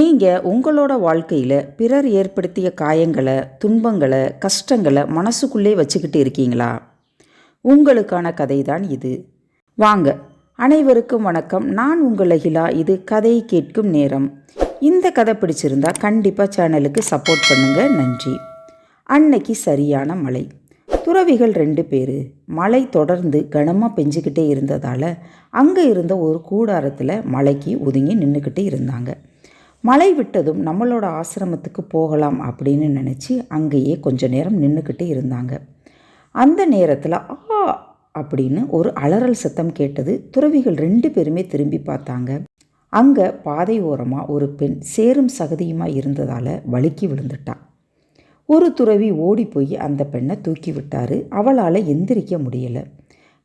நீங்கள் உங்களோட வாழ்க்கையில் பிறர் ஏற்படுத்திய காயங்களை, துன்பங்களை, கஷ்டங்களை மனசுக்குள்ளே வச்சுக்கிட்டு இருக்கீங்களா? உங்களுக்கான கதை தான் இது. வாங்க. அனைவருக்கும் வணக்கம். நான் உங்கள் அகிலா. இது கதை கேட்கும் நேரம். இந்த கதை பிடிச்சிருந்தா கண்டிப்பாக சேனலுக்கு சப்போர்ட் பண்ணுங்கள். நன்றி. அன்னைக்கு சரியான மழை. துறவிகள் 2 பேர். மழை தொடர்ந்து கனமாக பெஞ்சிக்கிட்டே இருந்ததால் அங்கே இருந்த ஒரு கூடாரத்தில் மழைக்கு ஒதுங்கி நின்றுக்கிட்டு இருந்தாங்க. மழை விட்டதும் நம்மளோட ஆசிரமத்துக்கு போகலாம் அப்படின்னு நினச்சி அங்கேயே கொஞ்ச நேரம் நின்றுக்கிட்டு இருந்தாங்க. அந்த நேரத்தில் அப்படின்னு ஒரு அலறல் சத்தம் கேட்டது. துறவிகள் 2 பேருமே திரும்பி பார்த்தாங்க. அங்கே பாதை ஓரமாக ஒரு பெண் சேரும் சகதியுமாக இருந்ததால் வழுக்கி விழுந்துட்டான். ஒரு துறவி ஓடி போய் அந்த பெண்ணை தூக்கி விட்டார். அவளால் எந்திரிக்க முடியலை.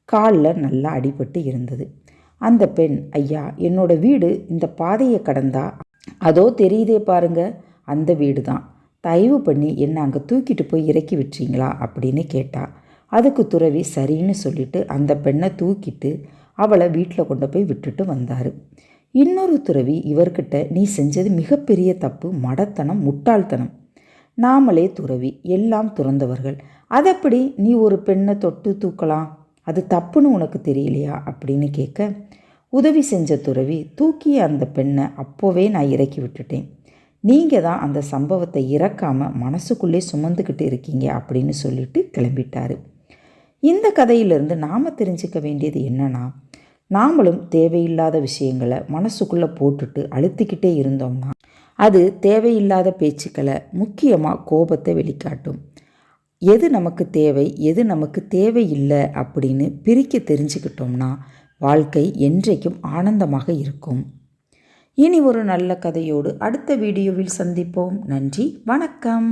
காலில் நல்லா அடிபட்டு இருந்தது. அந்த பெண், ஐயா, என்னோட வீடு இந்த பாதையை கடந்தா அதோ தெரியுதே பாருங்க, அந்த வீடு தான். தயவு பண்ணி என்னை அங்கே தூக்கிட்டு போய் இறக்கி விட்டுறீங்களா அப்படின்னு கேட்டா. அதுக்கு துறவி சரின்னு சொல்லிட்டு அந்த பெண்ணை தூக்கிட்டு அவளை வீட்டில் கொண்டு போய் விட்டுட்டு வந்தார். இன்னொரு துறவி இவர்கிட்ட, நீ செஞ்சது மிகப்பெரிய தப்பு, மடத்தனம், முட்டாள்தனம். நாமளே துறவி, எல்லாம் துறந்தவர்கள், அதப்படி நீ ஒரு பெண்ணை தொட்டு தூக்கலாம்? அது தப்புன்னு உனக்கு தெரியலையா அப்படின்னு கேட்க, உதவி செஞ்ச துறவி, தூக்கிய அந்த பெண்ணை அப்போவே நான் இறக்கி விட்டுட்டேன். நீங்கள் தான் அந்த சம்பவத்தை இறக்காமல் மனசுக்குள்ளே சுமந்துக்கிட்டு இருக்கீங்க அப்படின்னு சொல்லிட்டு கிளம்பிட்டார். இந்த கதையிலிருந்து நாம் தெரிஞ்சுக்க வேண்டியது என்னன்னா, நாமளும் தேவையில்லாத விஷயங்களை மனசுக்குள்ளே போட்டுட்டு அழுத்திக்கிட்டே இருந்தோம்னா அது தேவையில்லாத பேச்சுக்களை, முக்கியமாக கோபத்தை வெளிக்காட்டும். எது நமக்கு தேவை, எது நமக்கு தேவையில்லை அப்படின்னு பிரிக்க தெரிஞ்சுக்கிட்டோம்னா வாழ்க்கை என்றைக்கும் ஆனந்தமாக இருக்கும். இனி ஒரு நல்ல கதையோடு அடுத்த வீடியோவில் சந்திப்போம். நன்றி, வணக்கம்.